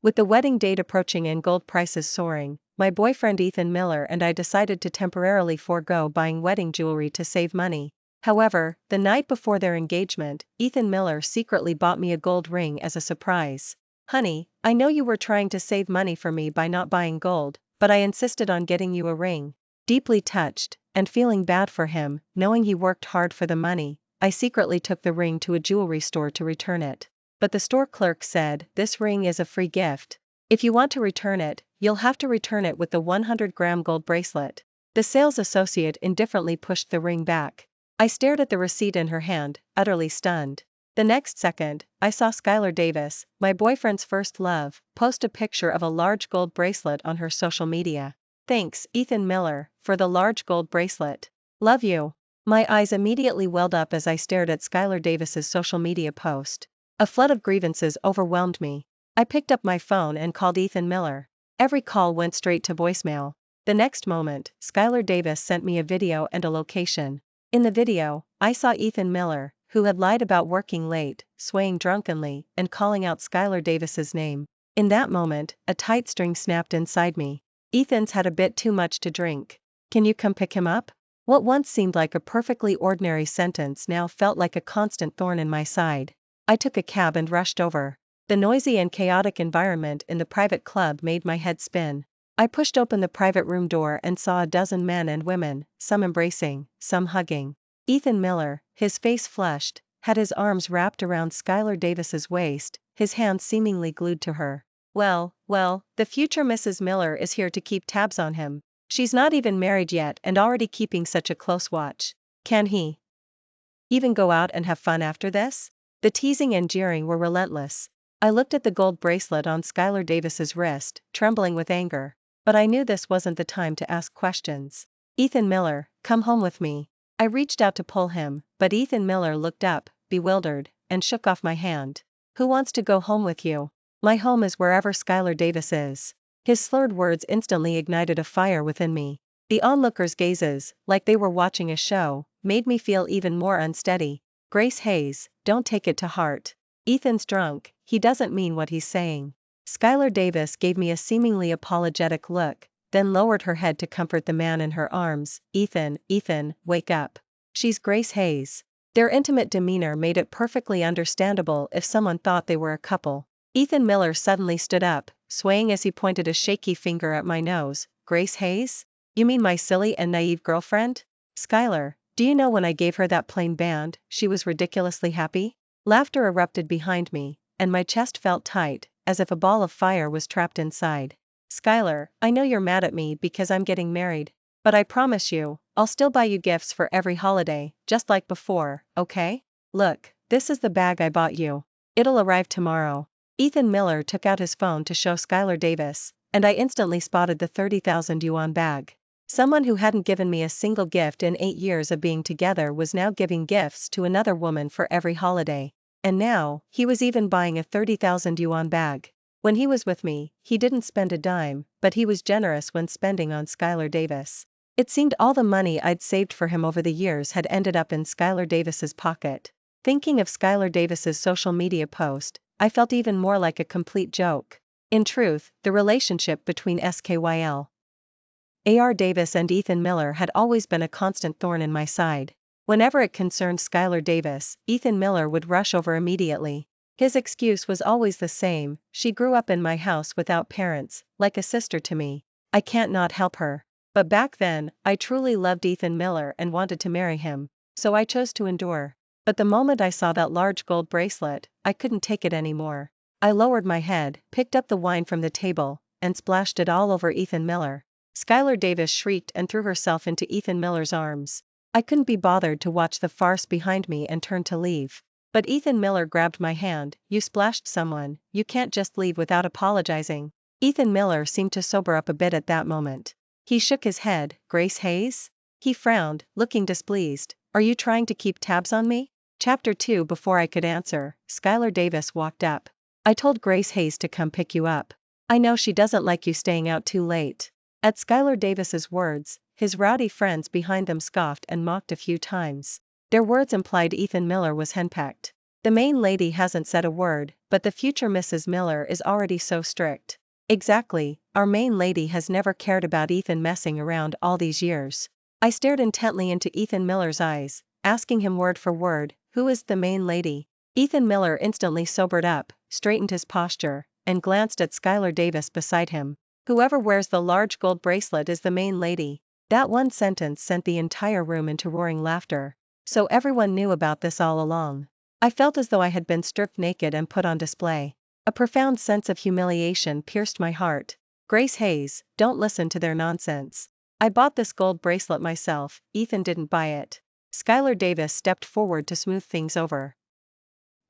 With the wedding date approaching and gold prices soaring, my boyfriend Ethan Miller and I decided to temporarily forego buying wedding jewelry to save money. However, the night before their engagement, Ethan Miller secretly bought me a gold ring as a surprise. "Honey, I know you were trying to save money for me by not buying gold, but I insisted on getting you a ring." Deeply touched, and feeling bad for him, knowing he worked hard for the money, I secretly took the ring to a jewelry store to return it. But the store clerk said, "This ring is a free gift. If you want to return it, you'll have to return it with the 100-gram gold bracelet." The sales associate indifferently pushed the ring back. I stared at the receipt in her hand, utterly stunned. The next second, I saw Skylar Davis, my boyfriend's first love, post a picture of a large gold bracelet on her social media. "Thanks, Ethan Miller, for the large gold bracelet. Love you." My eyes immediately welled up as I stared at Skylar Davis's social media post. A flood of grievances overwhelmed me. I picked up my phone and called Ethan Miller. Every call went straight to voicemail. The next moment, Skylar Davis sent me a video and a location. In the video, I saw Ethan Miller, who had lied about working late, swaying drunkenly, and calling out Skylar Davis's name. In that moment, a tight string snapped inside me. "Ethan's had a bit too much to drink. Can you come pick him up?" What once seemed like a perfectly ordinary sentence now felt like a constant thorn in my side. I took a cab and rushed over. The noisy and chaotic environment in the private club made my head spin. I pushed open the private room door and saw a dozen men and women, some embracing, some hugging. Ethan Miller, his face flushed, had his arms wrapped around Skylar Davis's waist, his hands seemingly glued to her. Well, the future Mrs. Miller is here to keep tabs on him. She's not even married yet and already keeping such a close watch. Can he even go out and have fun after this? The teasing and jeering were relentless. I looked at the gold bracelet on Skylar Davis's wrist, trembling with anger. But I knew this wasn't the time to ask questions. "Ethan Miller, come home with me." I reached out to pull him, but Ethan Miller looked up, bewildered, and shook off my hand. "Who wants to go home with you? My home is wherever Skylar Davis is." His slurred words instantly ignited a fire within me. The onlookers' gazes, like they were watching a show, made me feel even more unsteady. "Grace Hayes, don't take it to heart. Ethan's drunk, he doesn't mean what he's saying." Skylar Davis gave me a seemingly apologetic look, then lowered her head to comfort the man in her arms. Ethan, wake up. She's Grace Hayes." Their intimate demeanor made it perfectly understandable if someone thought they were a couple. Ethan Miller suddenly stood up, swaying as he pointed a shaky finger at my nose. "Grace Hayes? You mean my silly and naive girlfriend? Skylar, do you know when I gave her that plain band, she was ridiculously happy?" Laughter erupted behind me, and my chest felt tight, as if a ball of fire was trapped inside. "Skylar, I know you're mad at me because I'm getting married. But I promise you, I'll still buy you gifts for every holiday, just like before, okay? Look, this is the bag I bought you. It'll arrive tomorrow." Ethan Miller took out his phone to show Skylar Davis, and I instantly spotted the 30,000 yuan bag. Someone who hadn't given me a single gift in 8 years of being together was now giving gifts to another woman for every holiday. And now, he was even buying a 30,000 yuan bag. When he was with me, he didn't spend a dime, but he was generous when spending on Skylar Davis. It seemed all the money I'd saved for him over the years had ended up in Skylar Davis's pocket. Thinking of Skylar Davis's social media post, I felt even more like a complete joke. In truth, the relationship between Skylar Davis and Ethan Miller had always been a constant thorn in my side. Whenever it concerned Skylar Davis, Ethan Miller would rush over immediately. His excuse was always the same: "She grew up in my house without parents, like a sister to me. I can't not help her." But back then, I truly loved Ethan Miller and wanted to marry him, so I chose to endure. But the moment I saw that large gold bracelet, I couldn't take it anymore. I lowered my head, picked up the wine from the table, and splashed it all over Ethan Miller. Skylar Davis shrieked and threw herself into Ethan Miller's arms. I couldn't be bothered to watch the farce behind me and turned to leave. But Ethan Miller grabbed my hand. "You splashed someone, you can't just leave without apologizing." Ethan Miller seemed to sober up a bit at that moment. He shook his head. "Grace Hayes?" He frowned, looking displeased. "Are you trying to keep tabs on me?" Chapter 2. Before I could answer, Skylar Davis walked up. "I told Grace Hayes to come pick you up. I know she doesn't like you staying out too late." At Skylar Davis's words, his rowdy friends behind them scoffed and mocked a few times. Their words implied Ethan Miller was henpecked. "The main lady hasn't said a word," but the future Mrs. Miller is already so strict. Exactly, our main lady has never cared about Ethan messing around all these years. I stared intently into Ethan Miller's eyes, asking him word for word, who is the main lady? Ethan Miller instantly sobered up, straightened his posture, and glanced at Skylar Davis beside him. Whoever wears the large gold bracelet is the main lady. That one sentence sent the entire room into roaring laughter. So everyone knew about this all along. I felt as though I had been stripped naked and put on display. A profound sense of humiliation pierced my heart. Grace Hayes, don't listen to their nonsense. I bought this gold bracelet myself, Ethan didn't buy it. Skylar Davis stepped forward to smooth things over.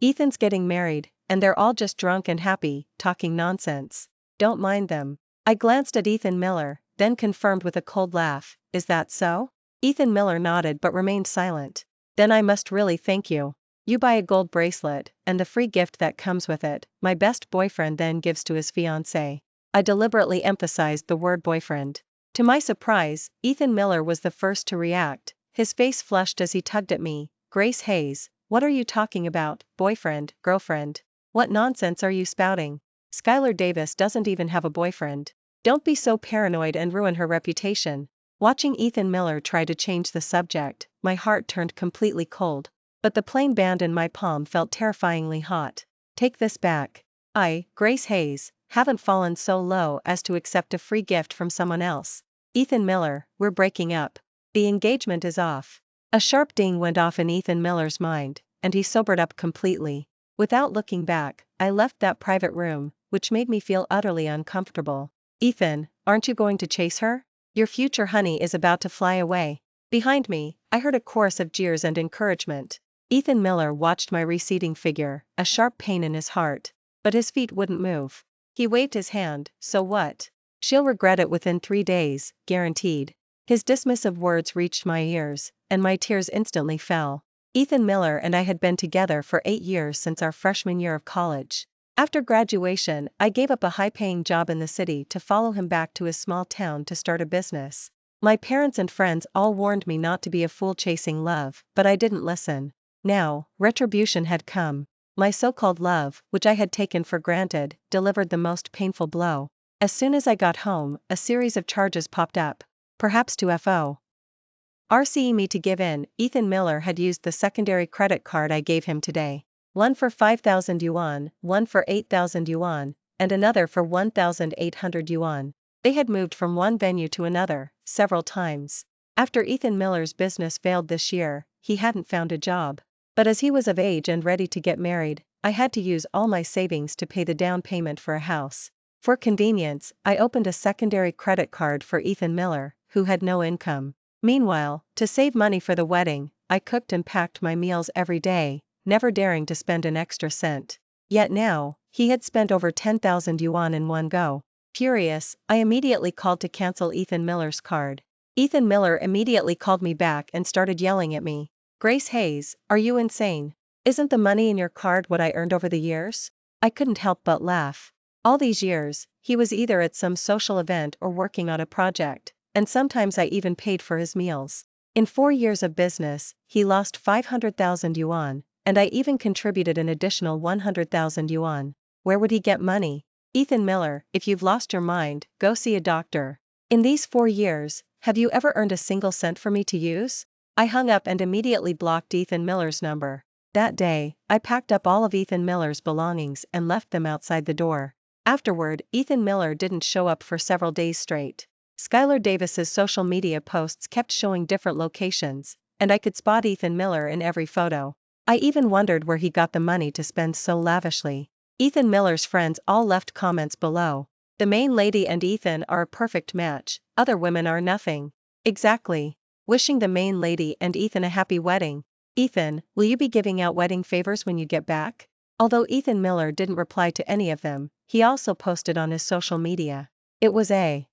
Ethan's getting married, and they're all just drunk and happy, talking nonsense. Don't mind them. I glanced at Ethan Miller, then confirmed with a cold laugh, is that so? Ethan Miller nodded but remained silent. Then I must really thank you. You buy a gold bracelet, and the free gift that comes with it, my best boyfriend then gives to his fiancée. I deliberately emphasized the word boyfriend. To my surprise, Ethan Miller was the first to react. His face flushed as he tugged at me. Grace Hayes, what are you talking about, boyfriend, girlfriend? What nonsense are you spouting? Skylar Davis doesn't even have a boyfriend. Don't be so paranoid and ruin her reputation. Watching Ethan Miller try to change the subject, my heart turned completely cold. But the plain band in my palm felt terrifyingly hot. Take this back. I, Grace Hayes, haven't fallen so low as to accept a free gift from someone else. Ethan Miller, we're breaking up. The engagement is off. A sharp ding went off in Ethan Miller's mind, and he sobered up completely. Without looking back, I left that private room, which made me feel utterly uncomfortable. Ethan, aren't you going to chase her? Your future honey is about to fly away. Behind me, I heard a chorus of jeers and encouragement. Ethan Miller watched my receding figure, a sharp pain in his heart. But his feet wouldn't move. He waved his hand, so what? She'll regret it within 3 days, guaranteed. His dismissive words reached my ears, and my tears instantly fell. Ethan Miller and I had been together for 8 years since our freshman year of college. After graduation, I gave up a high-paying job in the city to follow him back to his small town to start a business. My parents and friends all warned me not to be a fool chasing love, but I didn't listen. Now, retribution had come. My so-called love, which I had taken for granted, delivered the most painful blow. As soon as I got home, a series of charges popped up. Perhaps to FORCE me to give in. Ethan Miller had used the secondary credit card I gave him today. One for 5,000 yuan, one for 8,000 yuan, and another for 1,800 yuan. They had moved from one venue to another, several times. After Ethan Miller's business failed this year, he hadn't found a job. But as he was of age and ready to get married, I had to use all my savings to pay the down payment for a house. For convenience, I opened a secondary credit card for Ethan Miller, who had no income. Meanwhile, to save money for the wedding, I cooked and packed my meals every day, never daring to spend an extra cent. Yet now, he had spent over 10,000 yuan in one go. Furious, I immediately called to cancel Ethan Miller's card. Ethan Miller immediately called me back and started yelling at me. Grace Hayes, are you insane? Isn't the money in your card what I earned over the years? I couldn't help but laugh. All these years, he was either at some social event or working on a project, and sometimes I even paid for his meals. In 4 years of business, he lost 500,000 yuan, and I even contributed an additional 100,000 yuan. Where would he get money? Ethan Miller, if you've lost your mind, go see a doctor. In these 4 years, have you ever earned a single cent for me to use? I hung up and immediately blocked Ethan Miller's number. That day, I packed up all of Ethan Miller's belongings and left them outside the door. Afterward, Ethan Miller didn't show up for several days straight. Skylar Davis's social media posts kept showing different locations, and I could spot Ethan Miller in every photo. I even wondered where he got the money to spend so lavishly. Ethan Miller's friends all left comments below. The main lady and Ethan are a perfect match, other women are nothing. Exactly. Wishing the main lady and Ethan a happy wedding. Ethan, will you be giving out wedding favors when you get back? Although Ethan Miller didn't reply to any of them, he also posted on his social media. It was a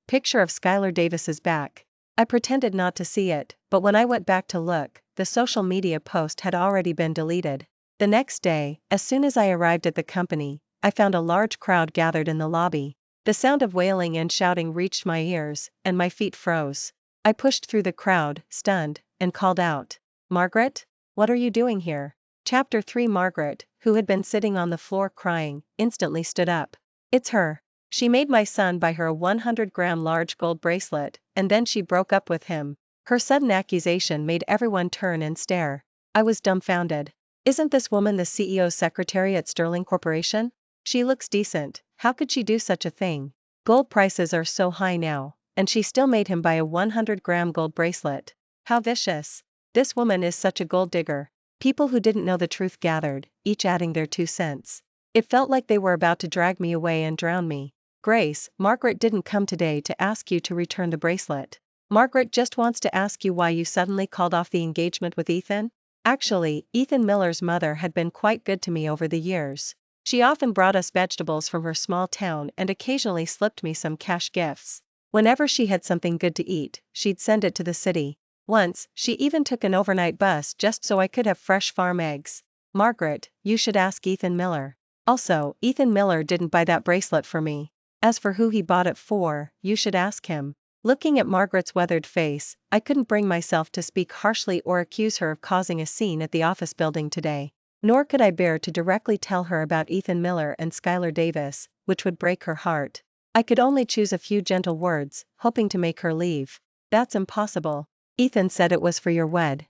picture of Skylar Davis's back. I pretended not to see it, but when I went back to look, the social media post had already been deleted. The next day, as soon as I arrived at the company, I found a large crowd gathered in the lobby. The sound of wailing and shouting reached my ears, and my feet froze. I pushed through the crowd, stunned, and called out, Margaret? What are you doing here? Chapter 3. Margaret, who had been sitting on the floor crying, instantly stood up. It's her. She made my son buy her a 100-gram large gold bracelet, and then she broke up with him. Her sudden accusation made everyone turn and stare. I was dumbfounded. Isn't this woman the CEO's secretary at Sterling Corporation? She looks decent. How could she do such a thing? Gold prices are so high now, and she still made him buy a 100-gram gold bracelet. How vicious. This woman is such a gold digger. People who didn't know the truth gathered, each adding their 2 cents. It felt like they were about to drag me away and drown me. Grace, Margaret didn't come today to ask you to return the bracelet. Margaret just wants to ask you why you suddenly called off the engagement with Ethan. Actually, Ethan Miller's mother had been quite good to me over the years. She often brought us vegetables from her small town and occasionally slipped me some cash gifts. Whenever she had something good to eat, she'd send it to the city. Once, she even took an overnight bus just so I could have fresh farm eggs. Margaret, you should ask Ethan Miller. Also, Ethan Miller didn't buy that bracelet for me. As for who he bought it for, you should ask him. Looking at Margaret's weathered face, I couldn't bring myself to speak harshly or accuse her of causing a scene at the office building today. Nor could I bear to directly tell her about Ethan Miller and Skylar Davis, which would break her heart. I could only choose a few gentle words, hoping to make her leave. That's impossible. Ethan said it was for your wedding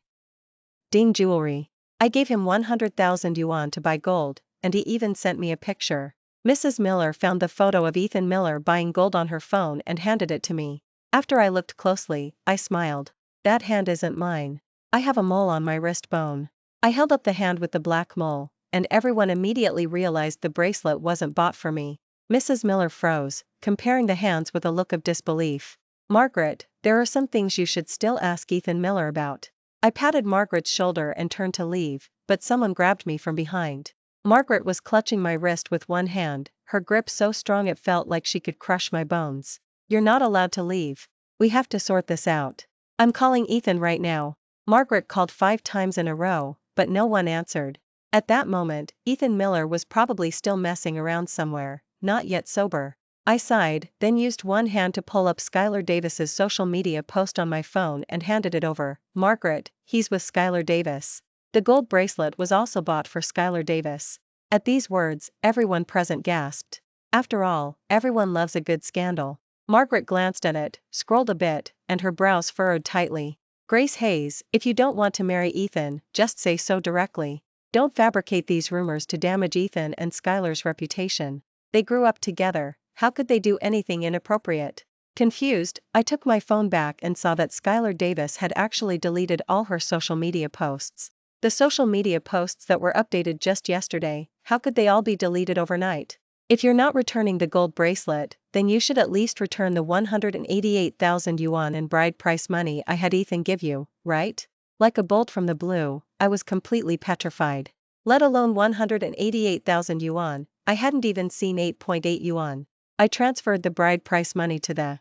jewelry. I gave him 100,000 yuan to buy gold, and he even sent me a picture. Mrs. Miller found the photo of Ethan Miller buying gold on her phone and handed it to me. After I looked closely, I smiled. That hand isn't mine. I have a mole on my wrist bone. I held up the hand with the black mole, and everyone immediately realized the bracelet wasn't bought for me. Mrs. Miller froze, comparing the hands with a look of disbelief. Margaret, there are some things you should still ask Ethan Miller about. I patted Margaret's shoulder and turned to leave, but someone grabbed me from behind. Margaret was clutching my wrist with one hand, her grip so strong it felt like she could crush my bones. You're not allowed to leave. We have to sort this out. I'm calling Ethan right now. Margaret called 5 times in a row, but no one answered. At that moment, Ethan Miller was probably still messing around somewhere, not yet sober. I sighed, then used one hand to pull up Skylar Davis's social media post on my phone and handed it over. Margaret, he's with Skylar Davis. The gold bracelet was also bought for Skylar Davis. At these words, everyone present gasped. After all, everyone loves a good scandal. Margaret glanced at it, scrolled a bit, and her brows furrowed tightly. Grace Hayes, if you don't want to marry Ethan, just say so directly. Don't fabricate these rumors to damage Ethan and Skylar's reputation. They grew up together. How could they do anything inappropriate? Confused, I took my phone back and saw that Skylar Davis had actually deleted all her social media posts. The social media posts that were updated just yesterday, how could they all be deleted overnight? If you're not returning the gold bracelet, then you should at least return the 188,000 yuan in bride price money I had Ethan give you, right? Like a bolt from the blue, I was completely petrified. Let alone 188,000 yuan, I hadn't even seen 8.8 yuan. I transferred the bride price money to the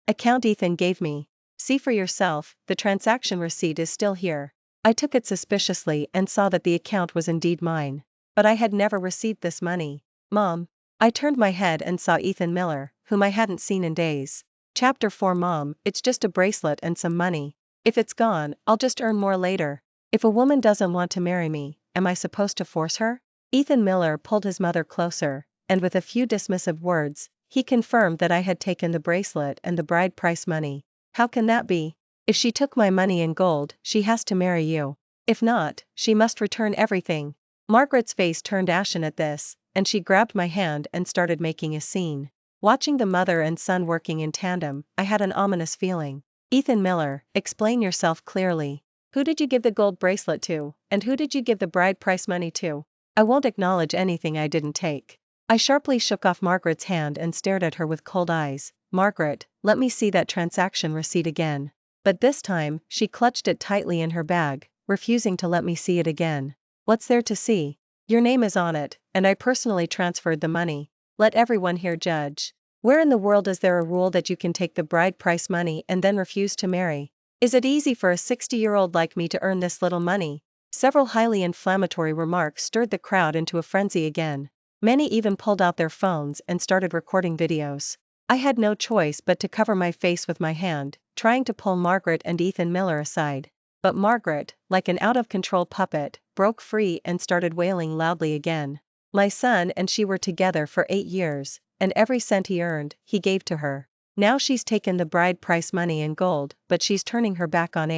account Ethan gave me. See for yourself, the transaction receipt is still here. I took it suspiciously and saw that the account was indeed mine. But I had never received this money. Mom. I turned my head and saw Ethan Miller, whom I hadn't seen in days. Chapter 4 Mom, it's just a bracelet and some money. If it's gone, I'll just earn more later. If a woman doesn't want to marry me, am I supposed to force her? Ethan Miller pulled his mother closer, and with a few dismissive words, he confirmed that I had taken the bracelet and the bride price money. How can that be? If she took my money in gold, she has to marry you. If not, she must return everything. Margaret's face turned ashen at this, and she grabbed my hand and started making a scene. Watching the mother and son working in tandem, I had an ominous feeling. Ethan Miller, explain yourself clearly. Who did you give the gold bracelet to, and who did you give the bride price money to? I won't acknowledge anything I didn't take. I sharply shook off Margaret's hand and stared at her with cold eyes. Margaret, let me see that transaction receipt again. But this time, she clutched it tightly in her bag, refusing to let me see it again. What's there to see? Your name is on it, and I personally transferred the money. Let everyone here judge. Where in the world is there a rule that you can take the bride price money and then refuse to marry? Is it easy for a 60-year-old like me to earn this little money? Several highly inflammatory remarks stirred the crowd into a frenzy again. Many even pulled out their phones and started recording videos. I had no choice but to cover my face with my hand, trying to pull Margaret and Ethan Miller aside. but Margaret, like an out-of-control puppet, broke free and started wailing loudly again. My son and she were together for 8 years, and every cent he earned, he gave to her. Now she's taken the bride price money in gold, but she's turning her back on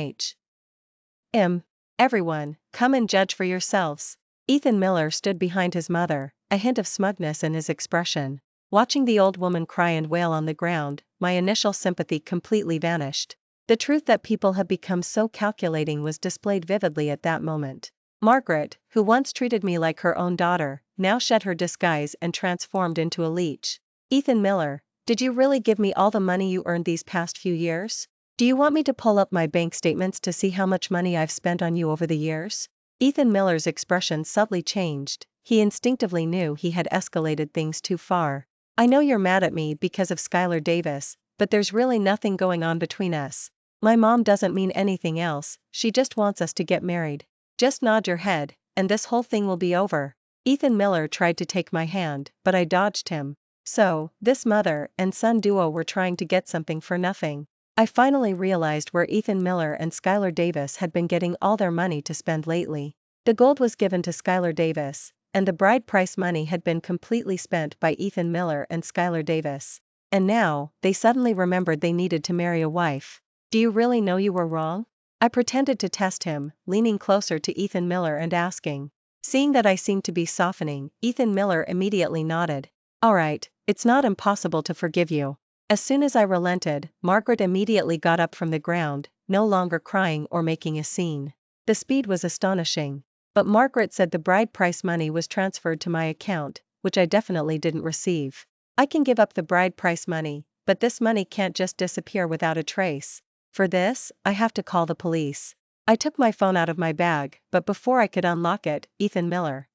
him. Everyone, come and judge for yourselves. Ethan Miller stood behind his mother, a hint of smugness in his expression. Watching the old woman cry and wail on the ground, my initial sympathy completely vanished. The truth that people have become so calculating was displayed vividly at that moment. Margaret, who once treated me like her own daughter, now shed her disguise and transformed into a leech. Ethan Miller, did you really give me all the money you earned these past few years? Do you want me to pull up my bank statements to see how much money I've spent on you over the years? Ethan Miller's expression subtly changed. He instinctively knew he had escalated things too far. I know you're mad at me because of Skylar Davis, but there's really nothing going on between us. My mom doesn't mean anything else, she just wants us to get married. Just nod your head, and this whole thing will be over. Ethan Miller tried to take my hand, but I dodged him. So, this mother and son duo were trying to get something for nothing. I finally realized where Ethan Miller and Skylar Davis had been getting all their money to spend lately. The gold was given to Skylar Davis, and the bride price money had been completely spent by Ethan Miller and Skylar Davis. And now, they suddenly remembered they needed to marry a wife. Do you really know you were wrong? I pretended to test him, leaning closer to Ethan Miller and asking. Seeing that I seemed to be softening, Ethan Miller immediately nodded. All right, it's not impossible to forgive you. As soon as I relented, Margaret immediately got up from the ground, no longer crying or making a scene. The speed was astonishing. But Margaret said the bride price money was transferred to my account, which I definitely didn't receive. I can give up the bride price money, but this money can't just disappear without a trace. For this, I have to call the police. I took my phone out of my bag, but before I could unlock it, Ethan Miller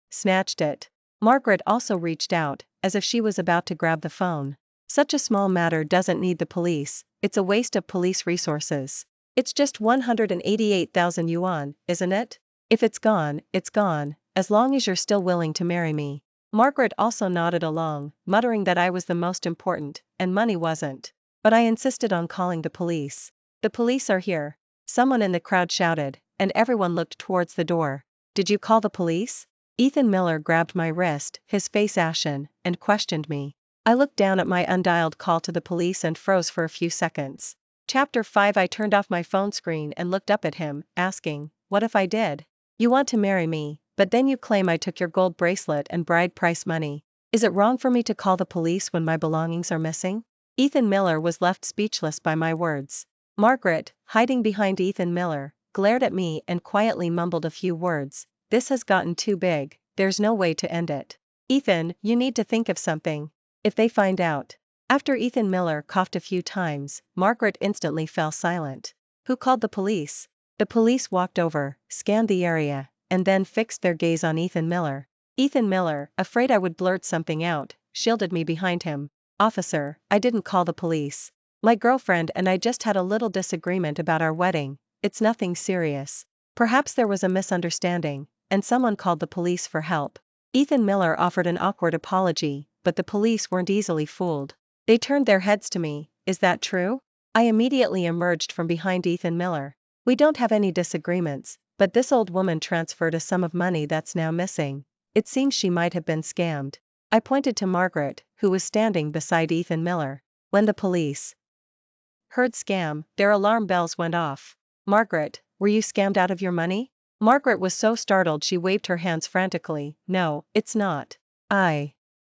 snatched it. Margaret also reached out, as if she was about to grab the phone. Such a small matter doesn't need the police, it's a waste of police resources. It's just 188,000 yuan, isn't it? If it's gone, as long as you're still willing to marry me. Margaret also nodded along, muttering that I was the most important, and money wasn't. But I insisted on calling the police. The police are here, someone in the crowd shouted, and everyone looked towards the door. Did you call the police? Ethan Miller grabbed my wrist, his face ashen, and questioned me. I looked down at my undialed call to the police and froze for a few seconds. Chapter 5. I turned off my phone screen and looked up at him, asking, what if I did? You want to marry me, but then you claim I took your gold bracelet and bride price money. Is it wrong for me to call the police when my belongings are missing? Ethan Miller was left speechless by my words. Margaret, hiding behind Ethan Miller, glared at me and quietly mumbled a few words. This has gotten too big, there's no way to end it. Ethan, you need to think of something. If they find out. After Ethan Miller coughed a few times, Margaret instantly fell silent. Who called the police? The police walked over, scanned the area, and then fixed their gaze on Ethan Miller. Ethan Miller, afraid I would blurt something out, shielded me behind him. Officer, I didn't call the police. My girlfriend and I just had a little disagreement about our wedding. It's nothing serious. Perhaps there was a misunderstanding, and someone called the police for help. Ethan Miller offered an awkward apology, but the police weren't easily fooled. They turned their heads to me. Is that true? I immediately emerged from behind Ethan Miller. We don't have any disagreements, but this old woman transferred a sum of money that's now missing. It seems she might have been scammed. I pointed to Margaret, who was standing beside Ethan Miller. When the police heard scam, their alarm bells went off. Margaret, were you scammed out of your money? Margaret was so startled she waved her hands frantically. No, it's not.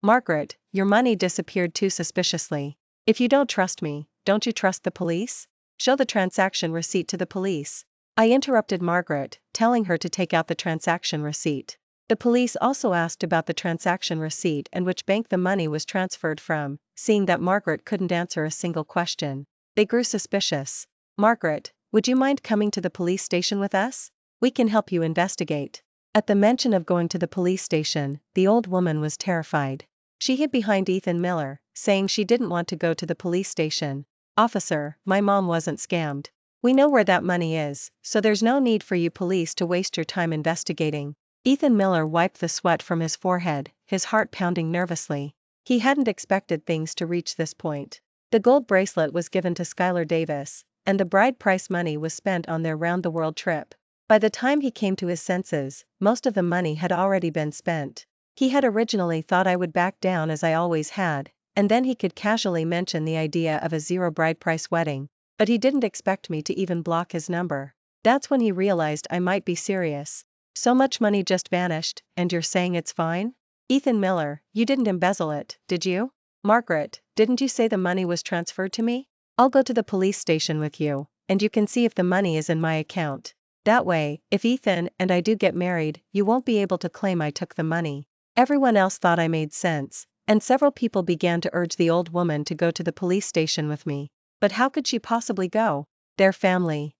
Margaret, your money disappeared too suspiciously. If you don't trust me, don't you trust the police? Show the transaction receipt to the police. I interrupted Margaret, telling her to take out the transaction receipt. The police also asked about the transaction receipt and which bank the money was transferred from. Seeing that Margaret couldn't answer a single question, they grew suspicious. Margaret, would you mind coming to the police station with us? We can help you investigate. At the mention of going to the police station, the old woman was terrified. She hid behind Ethan Miller, saying she didn't want to go to the police station. Officer, my mom wasn't scammed. We know where that money is, so there's no need for you police to waste your time investigating. Ethan Miller wiped the sweat from his forehead, his heart pounding nervously. He hadn't expected things to reach this point. The gold bracelet was given to Skylar Davis, and the bride price money was spent on their round-the-world trip. By the time he came to his senses, most of the money had already been spent. He had originally thought I would back down as I always had, and then he could casually mention the idea of a zero bride price wedding, but he didn't expect me to even block his number. That's when he realized I might be serious. So much money just vanished, and you're saying it's fine? Ethan Miller, you didn't embezzle it, did you? Margaret, didn't you say the money was transferred to me? I'll go to the police station with you, and you can see if the money is in my account. That way, if Ethan and I do get married, you won't be able to claim I took the money. Everyone else thought I made sense, and several people began to urge the old woman to go to the police station with me. But how could she possibly go? Their family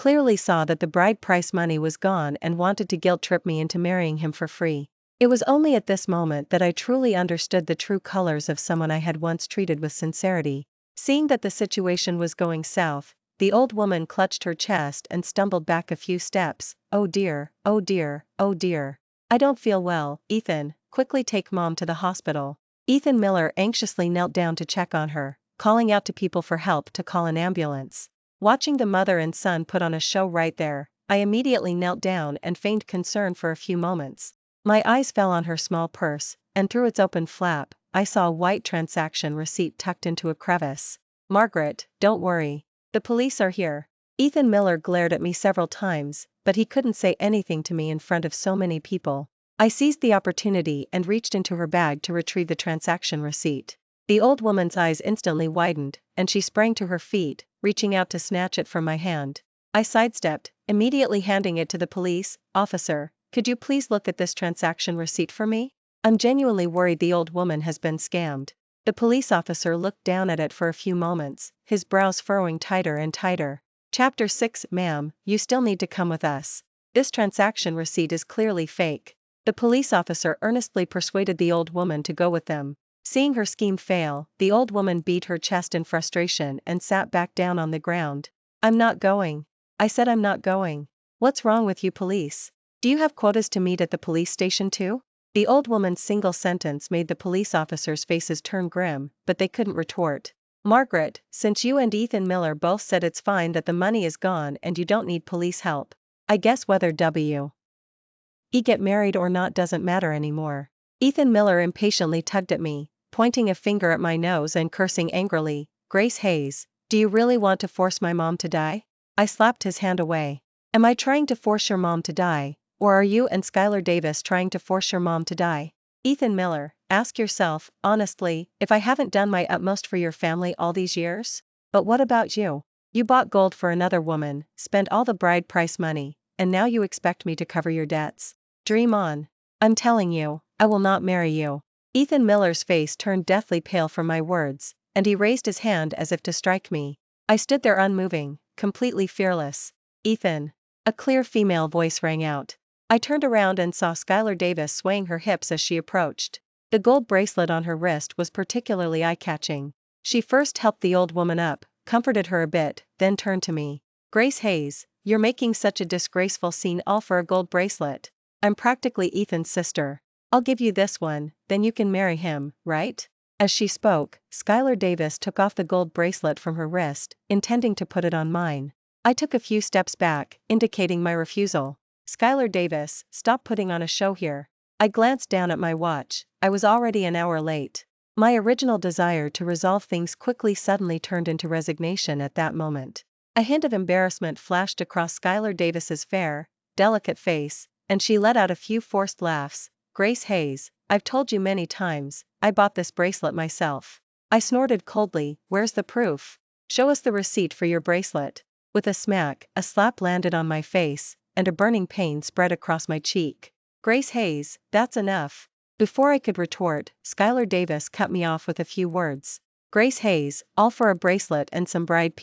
clearly saw that the bride price money was gone and wanted to guilt trip me into marrying him for free. It was only at this moment that I truly understood the true colors of someone I had once treated with sincerity. Seeing that the situation was going south, the old woman clutched her chest and stumbled back a few steps. Oh dear, oh dear, oh dear. I don't feel well, Ethan, quickly take Mom to the hospital. Ethan Miller anxiously knelt down to check on her, calling out to people for help to call an ambulance. Watching the mother and son put on a show right there, I immediately knelt down and feigned concern for a few moments. My eyes fell on her small purse, and through its open flap, I saw a white transaction receipt tucked into a crevice. Margaret, don't worry. The police are here. Ethan Miller glared at me several times, but he couldn't say anything to me in front of so many people. I seized the opportunity and reached into her bag to retrieve the transaction receipt. The old woman's eyes instantly widened, and she sprang to her feet, reaching out to snatch it from my hand. I sidestepped, immediately handing it to the police officer. Could you please look at this transaction receipt for me? I'm genuinely worried the old woman has been scammed. The police officer looked down at it for a few moments, his brows furrowing tighter and tighter. Chapter 6 Ma'am, you still need to come with us. This transaction receipt is clearly fake. The police officer earnestly persuaded the old woman to go with them. Seeing her scheme fail, the old woman beat her chest in frustration and sat back down on the ground. I'm not going. I said I'm not going. What's wrong with you police? Do you have quotas to meet at the police station too? The old woman's single sentence made the police officers' faces turn grim, but they couldn't retort. Margaret, since you and Ethan Miller both said it's fine that the money is gone and you don't need police help, I guess whether W.E. get married or not doesn't matter anymore. Ethan Miller impatiently tugged at me, pointing a finger at my nose and cursing angrily. Grace Hayes, do you really want to force my mom to die? I slapped his hand away. Am I trying to force your mom to die, or are you and Skylar Davis trying to force your mom to die? Ethan Miller, ask yourself, honestly, if I haven't done my utmost for your family all these years? But what about you? You bought gold for another woman, spent all the bride price money, and now you expect me to cover your debts. Dream on. I'm telling you, I will not marry you. Ethan Miller's face turned deathly pale from my words, and he raised his hand as if to strike me. I stood there unmoving, completely fearless. Ethan. A clear female voice rang out. I turned around and saw Skylar Davis swaying her hips as she approached. The gold bracelet on her wrist was particularly eye-catching. She first helped the old woman up, comforted her a bit, then turned to me. Grace Hayes, you're making such a disgraceful scene all for a gold bracelet. I'm practically Ethan's sister. I'll give you this one, then you can marry him, right? As she spoke, Skylar Davis took off the gold bracelet from her wrist, intending to put it on mine. I took a few steps back, indicating my refusal. Skylar Davis, stop putting on a show here. I glanced down at my watch. I was already an hour late. My original desire to resolve things quickly suddenly turned into resignation at that moment. A hint of embarrassment flashed across Skylar Davis's fair, delicate face, and she let out a few forced laughs. Grace Hayes, I've told you many times, I bought this bracelet myself. I snorted coldly, where's the proof? Show us the receipt for your bracelet. With a smack, a slap landed on my face, and a burning pain spread across my cheek. Grace Hayes, that's enough. Before I could retort, Skylar Davis cut me off with a few words. Grace Hayes, all for a bracelet and some bride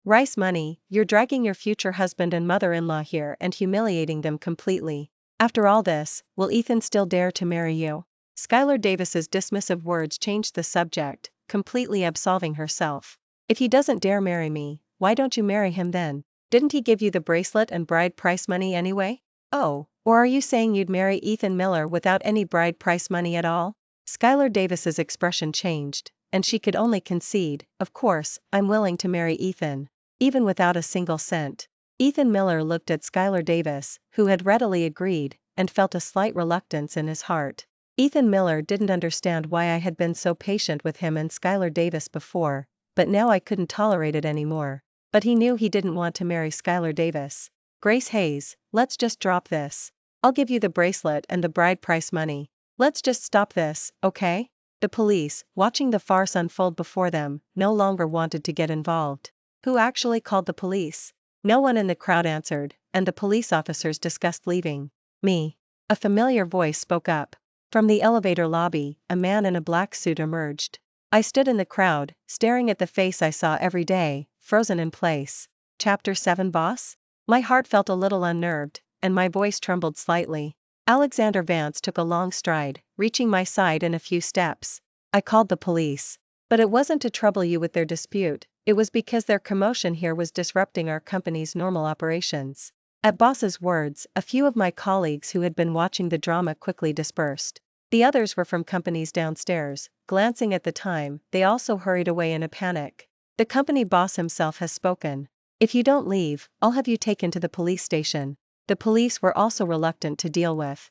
rice money, you're dragging your future husband and mother-in-law here and humiliating them completely. After all this, will Ethan still dare to marry you? Skylar Davis's dismissive words changed the subject, completely absolving herself. If he doesn't dare marry me, why don't you marry him then? Didn't he give you the bracelet and bride price money anyway? Oh, or are you saying you'd marry Ethan Miller without any bride price money at all? Skylar Davis's expression changed, and she could only concede, "Of course, I'm willing to marry Ethan. Even without a single cent." Ethan Miller looked at Skylar Davis, who had readily agreed, and felt a slight reluctance in his heart. Ethan Miller didn't understand why I had been so patient with him and Skylar Davis before, but now I couldn't tolerate it anymore. But he knew he didn't want to marry Skylar Davis. "Grace Hayes, let's just drop this. I'll give you the bracelet and the bride price money. Let's just stop this, okay?" The police, watching the farce unfold before them, no longer wanted to get involved. Who actually called the police? No one in the crowd answered, and the police officers discussed leaving. "Me." A familiar voice spoke up. From the elevator lobby, a man in a black suit emerged. I stood in the crowd, staring at the face I saw every day, frozen in place. Chapter 7 Boss? My heart felt a little unnerved, and my voice trembled slightly. Alexander Vance took a long stride, reaching my side in a few steps. "I called the police. But it wasn't to trouble you with their dispute, it was because their commotion here was disrupting our company's normal operations." At Boss's words, a few of my colleagues who had been watching the drama quickly dispersed. The others were from companies downstairs. Glancing at the time, they also hurried away in a panic. "The company boss himself has spoken. If you don't leave, I'll have you taken to the police station." The police were also reluctant to deal with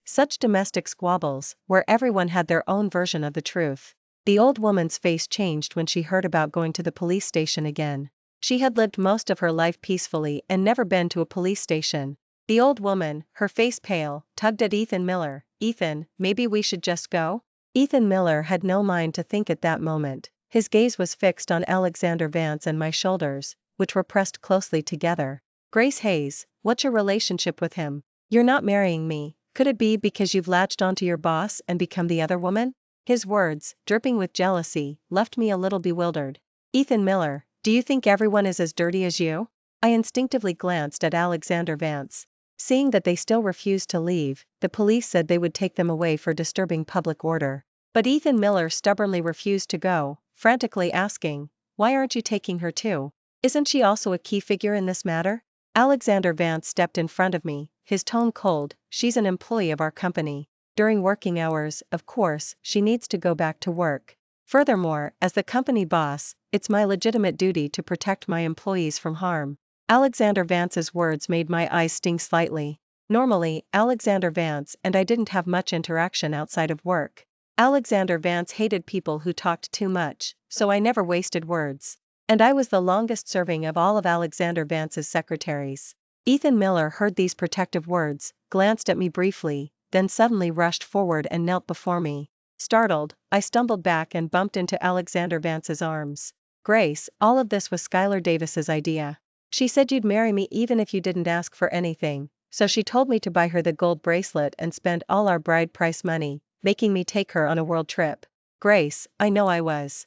such domestic squabbles, where everyone had their own version of the truth. The old woman's face changed when she heard about going to the police station again. She had lived most of her life peacefully and never been to a police station. The old woman, her face pale, tugged at Ethan Miller. "Ethan, maybe we should just go?" Ethan Miller had no mind to think at that moment. His gaze was fixed on Alexander Vance and my shoulders, which were pressed closely together. "Grace Hayes, what's your relationship with him? You're not marrying me. Could it be because you've latched onto your boss and become the other woman?" His words, dripping with jealousy, left me a little bewildered. "Ethan Miller, do you think everyone is as dirty as you?" I instinctively glanced at Alexander Vance. Seeing that they still refused to leave, the police said they would take them away for disturbing public order. But Ethan Miller stubbornly refused to go, frantically asking, "Why aren't you taking her too? Isn't she also a key figure in this matter?" Alexander Vance stepped in front of me, his tone cold. "She's an employee of our company. During working hours, of course, she needs to go back to work. Furthermore, as the company boss, it's my legitimate duty to protect my employees from harm." Alexander Vance's words made my eyes sting slightly. Normally, Alexander Vance and I didn't have much interaction outside of work. Alexander Vance hated people who talked too much, so I never wasted words. And I was the longest serving of all of Alexander Vance's secretaries. Ethan Miller heard these protective words, glanced at me briefly, then suddenly rushed forward and knelt before me. Startled, I stumbled back and bumped into Alexander Vance's arms. "Grace, all of this was Skylar Davis's idea. She said you'd marry me even if you didn't ask for anything, so she told me to buy her the gold bracelet and spend all our bride price money, making me take her on a world trip. Grace, I know I was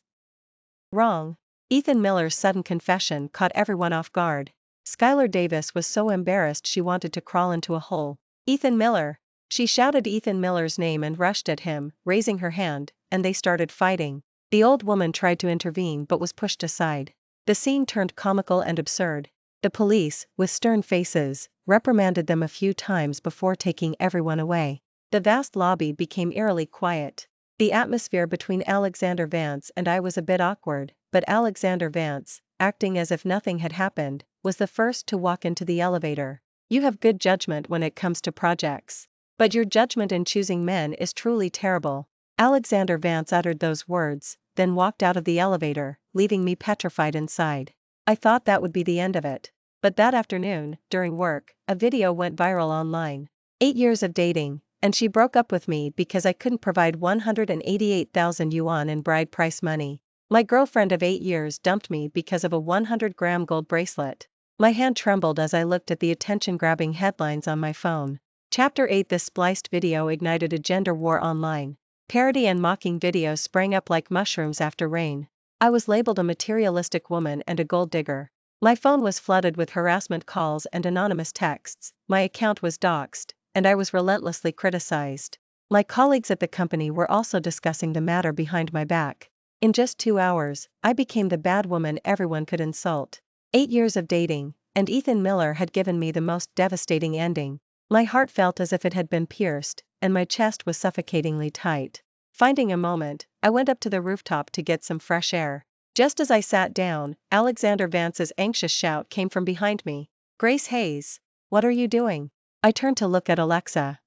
wrong." Ethan Miller's sudden confession caught everyone off guard. Skylar Davis was so embarrassed she wanted to crawl into a hole. "Ethan Miller!" She shouted Ethan Miller's name and rushed at him, raising her hand, and they started fighting. The old woman tried to intervene but was pushed aside. The scene turned comical and absurd. The police, with stern faces, reprimanded them a few times before taking everyone away. The vast lobby became eerily quiet. The atmosphere between Alexander Vance and I was a bit awkward, but Alexander Vance, acting as if nothing had happened, was the first to walk into the elevator. "You have good judgment when it comes to projects. But your judgment in choosing men is truly terrible." Alexander Vance uttered those words, then walked out of the elevator, leaving me petrified inside. I thought that would be the end of it. But that afternoon, during work, a video went viral online. 8 years of dating, and she broke up with me because I couldn't provide 188,000 yuan in bride price money. My girlfriend of 8 years dumped me because of a 100-gram gold bracelet. My hand trembled as I looked at the attention-grabbing headlines on my phone. Chapter 8 This spliced video ignited a gender war online. Parody and mocking videos sprang up like mushrooms after rain. I was labeled a materialistic woman and a gold digger. My phone was flooded with harassment calls and anonymous texts. My account was doxed, and I was relentlessly criticized. My colleagues at the company were also discussing the matter behind my back. In just 2 hours, I became the bad woman everyone could insult. 8 years of dating, and Ethan Miller had given me the most devastating ending. My heart felt as if it had been pierced, and my chest was suffocatingly tight. Finding a moment, I went up to the rooftop to get some fresh air. Just as I sat down, Alexander Vance's anxious shout came from behind me. "Grace Hayes, what are you doing?" I turned to look at Alexa.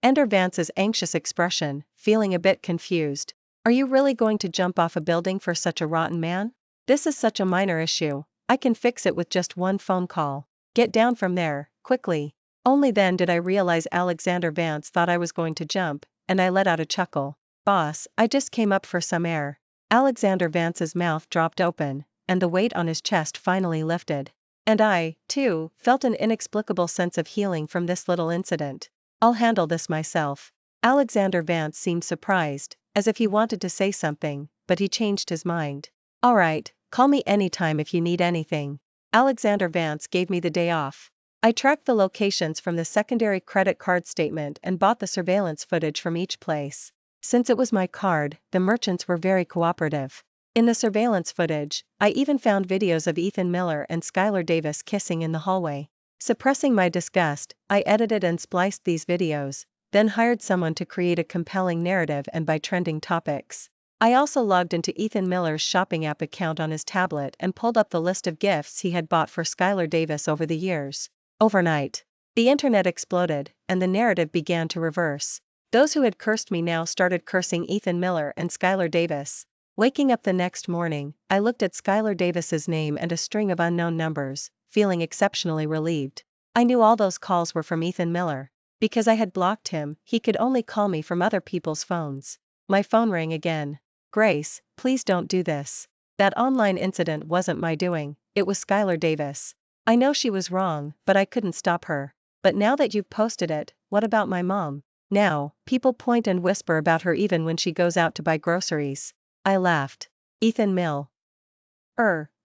Enter Vance's anxious expression, feeling a bit confused. "Are you really going to jump off a building for such a rotten man? This is such a minor issue. I can fix it with just one phone call. Get down from there, quickly." Only then did I realize Alexander Vance thought I was going to jump, and I let out a chuckle. "Boss, I just came up for some air." Alexander Vance's mouth dropped open, and the weight on his chest finally lifted. And I, too, felt an inexplicable sense of healing from this little incident. "I'll handle this myself." Alexander Vance seemed surprised, as if he wanted to say something, but he changed his mind. "All right, call me anytime if you need anything." Alexander Vance gave me the day off. I tracked the locations from the secondary credit card statement and bought the surveillance footage from each place. Since it was my card, the merchants were very cooperative. In the surveillance footage, I even found videos of Ethan Miller and Skylar Davis kissing in the hallway. Suppressing my disgust, I edited and spliced these videos, then hired someone to create a compelling narrative and by trending topics. I also logged into Ethan Miller's shopping app account on his tablet and pulled up the list of gifts he had bought for Skylar Davis over the years. Overnight, the internet exploded, and the narrative began to reverse. Those who had cursed me now started cursing Ethan Miller and Skylar Davis. Waking up the next morning, I looked at Skylar Davis's name and a string of unknown numbers, feeling exceptionally relieved. I knew all those calls were from Ethan Miller. Because I had blocked him, he could only call me from other people's phones. My phone rang again. "Grace, please don't do this. That online incident wasn't my doing, it was Skylar Davis. I know she was wrong, but I couldn't stop her. But now that you've posted it, what about my mom? Now, people point and whisper about her even when she goes out to buy groceries." I laughed. "Ethan Mill.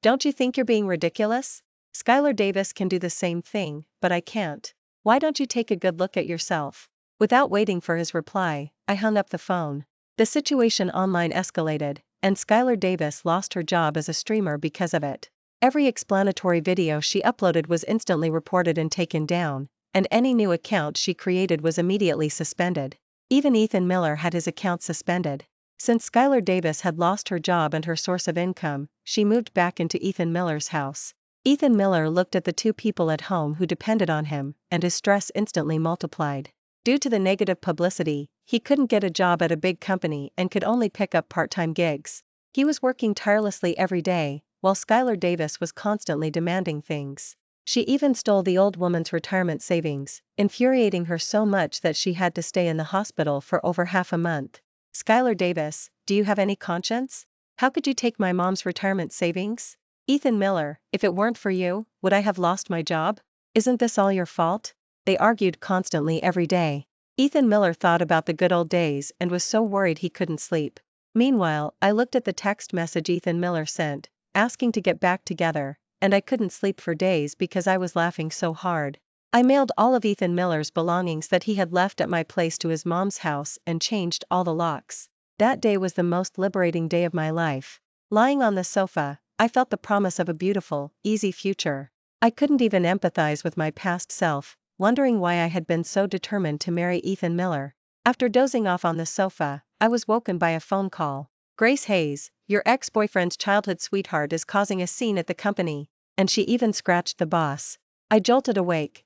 Don't you think you're being ridiculous? Skylar Davis can do the same thing, but I can't. Why don't you take a good look at yourself?" Without waiting for his reply, I hung up the phone. The situation online escalated, and Skylar Davis lost her job as a streamer because of it. Every explanatory video she uploaded was instantly reported and taken down, and any new account she created was immediately suspended. Even Ethan Miller had his account suspended. Since Skylar Davis had lost her job and her source of income, she moved back into Ethan Miller's house. Ethan Miller looked at the two people at home who depended on him, and his stress instantly multiplied. Due to the negative publicity, he couldn't get a job at a big company and could only pick up part-time gigs. He was working tirelessly every day, while Skylar Davis was constantly demanding things. She even stole the old woman's retirement savings, infuriating her so much that she had to stay in the hospital for over half a month. "Skylar Davis, do you have any conscience? How could you take my mom's retirement savings? Ethan Miller, if it weren't for you, would I have lost my job? Isn't this all your fault?" They argued constantly every day. Ethan Miller thought about the good old days and was so worried he couldn't sleep. Meanwhile, I looked at the text message Ethan Miller sent, asking to get back together, and I couldn't sleep for days because I was laughing so hard. I mailed all of Ethan Miller's belongings that he had left at my place to his mom's house and changed all the locks. That day was the most liberating day of my life. Lying on the sofa, I felt the promise of a beautiful, easy future. I couldn't even empathize with my past self, wondering why I had been so determined to marry Ethan Miller. After dozing off on the sofa, I was woken by a phone call. "Grace Hayes, your ex-boyfriend's childhood sweetheart is causing a scene at the company," and she even scratched the boss. I jolted awake,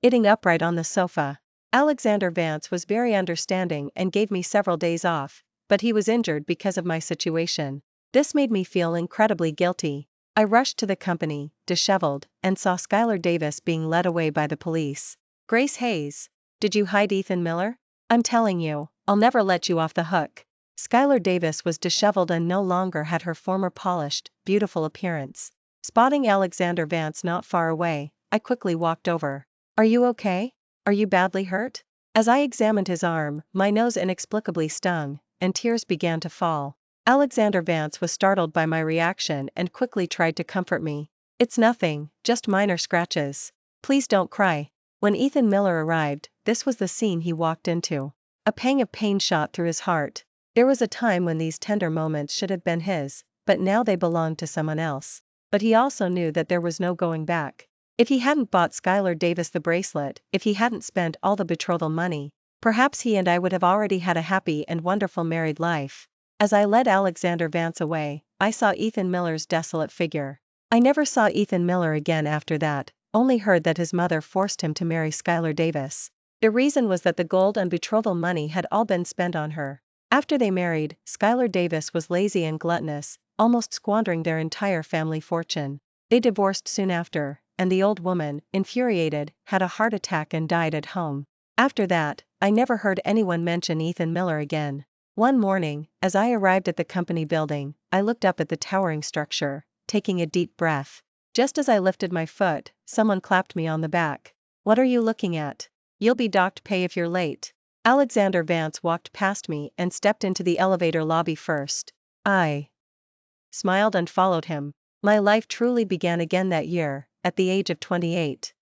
sitting upright on the sofa. Alexander Vance was very understanding and gave me several days off, but he was injured because of my situation. This made me feel incredibly guilty. I rushed to the company, disheveled, and saw Skylar Davis being led away by the police. "Grace Hayes, did you hide Ethan Miller? I'm telling you, I'll never let you off the hook." Skylar Davis was disheveled and no longer had her former polished, beautiful appearance. Spotting Alexander Vance not far away, I quickly walked over. "Are you okay? Are you badly hurt?" As I examined his arm, my nose inexplicably stung, and tears began to fall. Alexander Vance was startled by my reaction and quickly tried to comfort me. "It's nothing, just minor scratches. Please don't cry." When Ethan Miller arrived, this was the scene he walked into. A pang of pain shot through his heart. There was a time when these tender moments should have been his, but now they belonged to someone else. But he also knew that there was no going back. If he hadn't bought Skylar Davis the bracelet, if he hadn't spent all the betrothal money, Perhaps he and I would have already had a happy and wonderful married life. As I led Alexander Vance away, I saw Ethan Miller's desolate figure. I never saw Ethan Miller again after that, only heard that his mother forced him to marry Skylar Davis. The reason was that the gold and betrothal money had all been spent on her. After they married, Skylar Davis was lazy and gluttonous, almost squandering their entire family fortune. They divorced soon after, and the old woman, infuriated, had a heart attack and died at home. After that, I never heard anyone mention Ethan Miller again. One morning, as I arrived at the company building, I looked up at the towering structure, taking a deep breath. Just as I lifted my foot, someone clapped me on the back. "What are you looking at? You'll be docked pay if you're late." Alexander Vance walked past me and stepped into the elevator lobby first. I smiled and followed him. My life truly began again that year, at the age of 28.